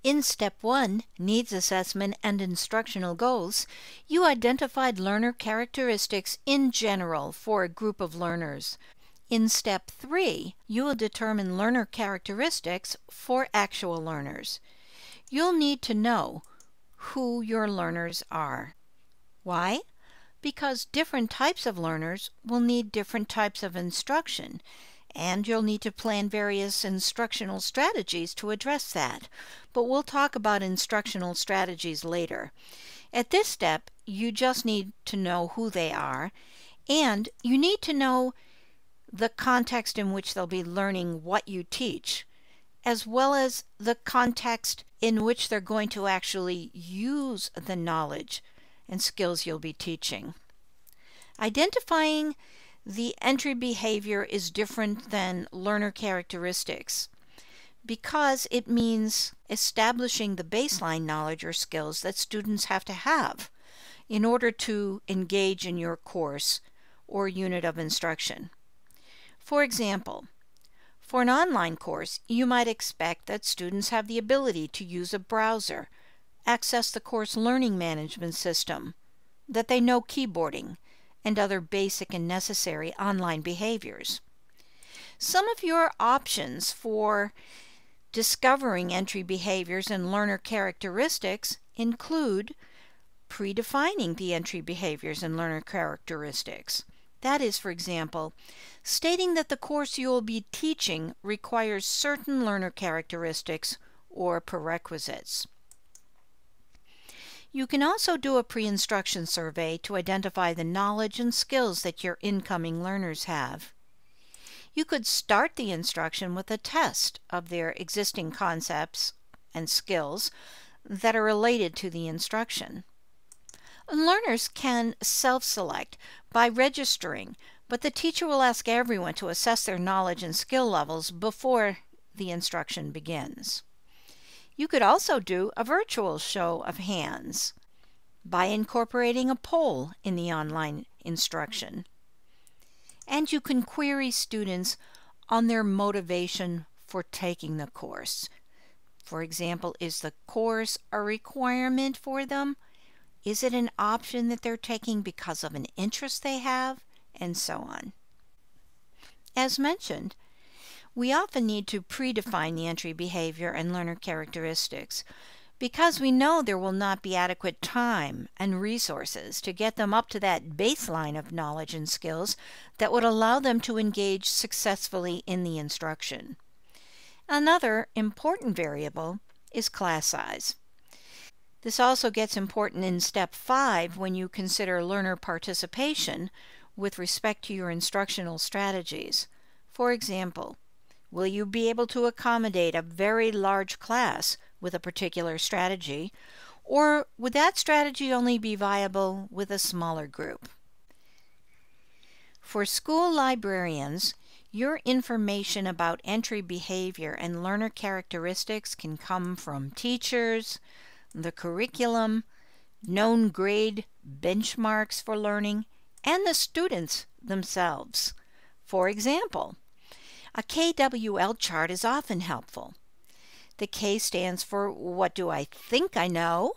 In Step 1, Needs Assessment and Instructional Goals, you identified learner characteristics in general for a group of learners. In Step 3, you will determine learner characteristics for actual learners. You'll need to know who your learners are. Why? Because different types of learners will need different types of instruction, and you'll need to plan various instructional strategies to address that. But we'll talk about instructional strategies later. At this step, you just need to know who they are, and you need to know the context in which they'll be learning what you teach, as well as the context in which they're going to actually use the knowledge and skills you'll be teaching. Identifying the entry behavior is different than learner characteristics because it means establishing the baseline knowledge or skills that students have to have in order to engage in your course or unit of instruction. For example, for an online course, you might expect that students have the ability to use a browser, access the course learning management system, that they know keyboarding, and other basic and necessary online behaviors. Some of your options for discovering entry behaviors and learner characteristics include predefining the entry behaviors and learner characteristics. That is, for example, stating that the course you will be teaching requires certain learner characteristics or prerequisites. You can also do a pre-instruction survey to identify the knowledge and skills that your incoming learners have. You could start the instruction with a test of their existing concepts and skills that are related to the instruction. Learners can self-select by registering, but the teacher will ask everyone to assess their knowledge and skill levels before the instruction begins. You could also do a virtual show of hands by incorporating a poll in the online instruction. And you can query students on their motivation for taking the course. For example, is the course a requirement for them? Is it an option that they're taking because of an interest they have? And so on. As mentioned, we often need to predefine the entry behavior and learner characteristics because we know there will not be adequate time and resources to get them up to that baseline of knowledge and skills that would allow them to engage successfully in the instruction. Another important variable is class size. This also gets important in Step 5 when you consider learner participation with respect to your instructional strategies. For example, will you be able to accommodate a very large class with a particular strategy, or would that strategy only be viable with a smaller group? For school librarians, your information about entry behavior and learner characteristics can come from teachers, the curriculum, known grade benchmarks for learning, and the students themselves. For example, a KWL chart is often helpful. The K stands for what do I think I know,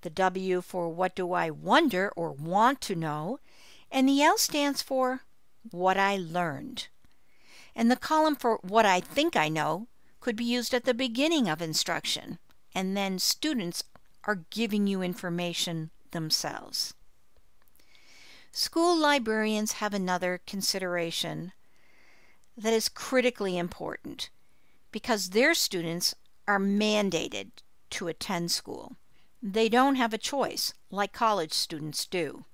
the W for what do I wonder or want to know, and the L stands for what I learned. And the column for what I think I know could be used at the beginning of instruction, and then students are giving you information themselves. School librarians have another consideration that is critically important because their students are mandated to attend school. They don't have a choice like college students do.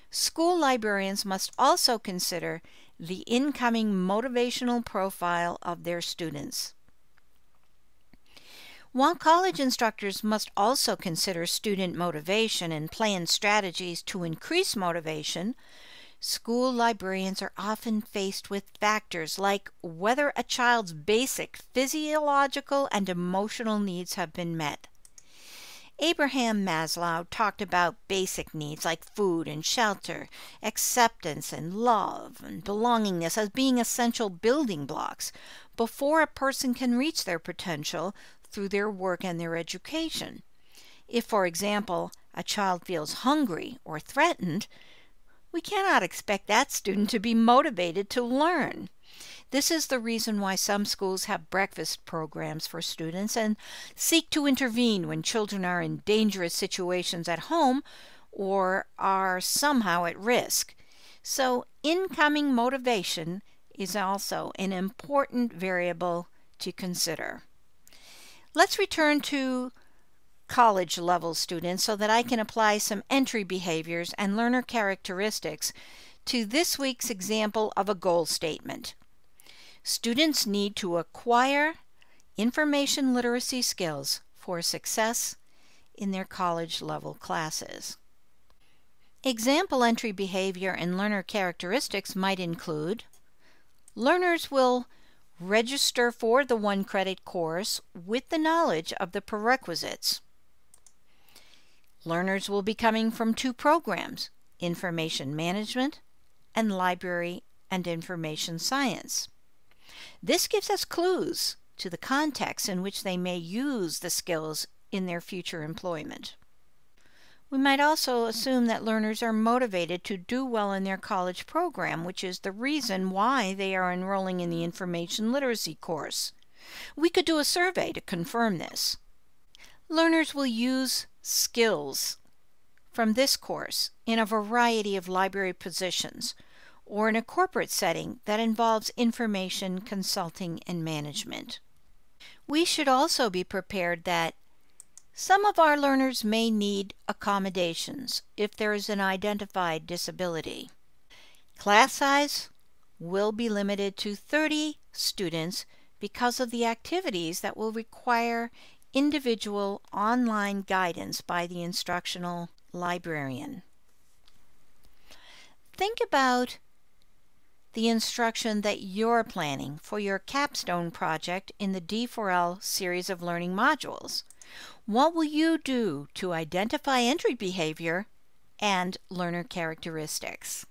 School librarians must also consider the incoming motivational profile of their students. While college instructors must also consider student motivation and plan strategies to increase motivation, school librarians are often faced with factors like whether a child's basic physiological and emotional needs have been met. Abraham Maslow talked about basic needs like food and shelter, acceptance and love and belongingness as being essential building blocks before a person can reach their potential through their work and their education. If, for example, a child feels hungry or threatened, we cannot expect that student to be motivated to learn. This is the reason why some schools have breakfast programs for students and seek to intervene when children are in dangerous situations at home or are somehow at risk. So, incoming motivation is also an important variable to consider. Let's return to college level students so that I can apply some entry behaviors and learner characteristics to this week's example of a goal statement. Students need to acquire information literacy skills for success in their college level classes. Example entry behavior and learner characteristics might include: learners will register for the 1-credit course with the knowledge of the prerequisites. Learners will be coming from 2 programs, Information Management and Library and Information Science. This gives us clues to the context in which they may use the skills in their future employment. We might also assume that learners are motivated to do well in their college program, which is the reason why they are enrolling in the information literacy course. We could do a survey to confirm this. Learners will use skills from this course in a variety of library positions or in a corporate setting that involves information consulting and management. We should also be prepared that some of our learners may need accommodations if there is an identified disability. Class size will be limited to 30 students because of the activities that will require individual online guidance by the instructional librarian. Think about the instruction that you're planning for your capstone project in the D4L series of learning modules. What will you do to identify entry behavior and learner characteristics?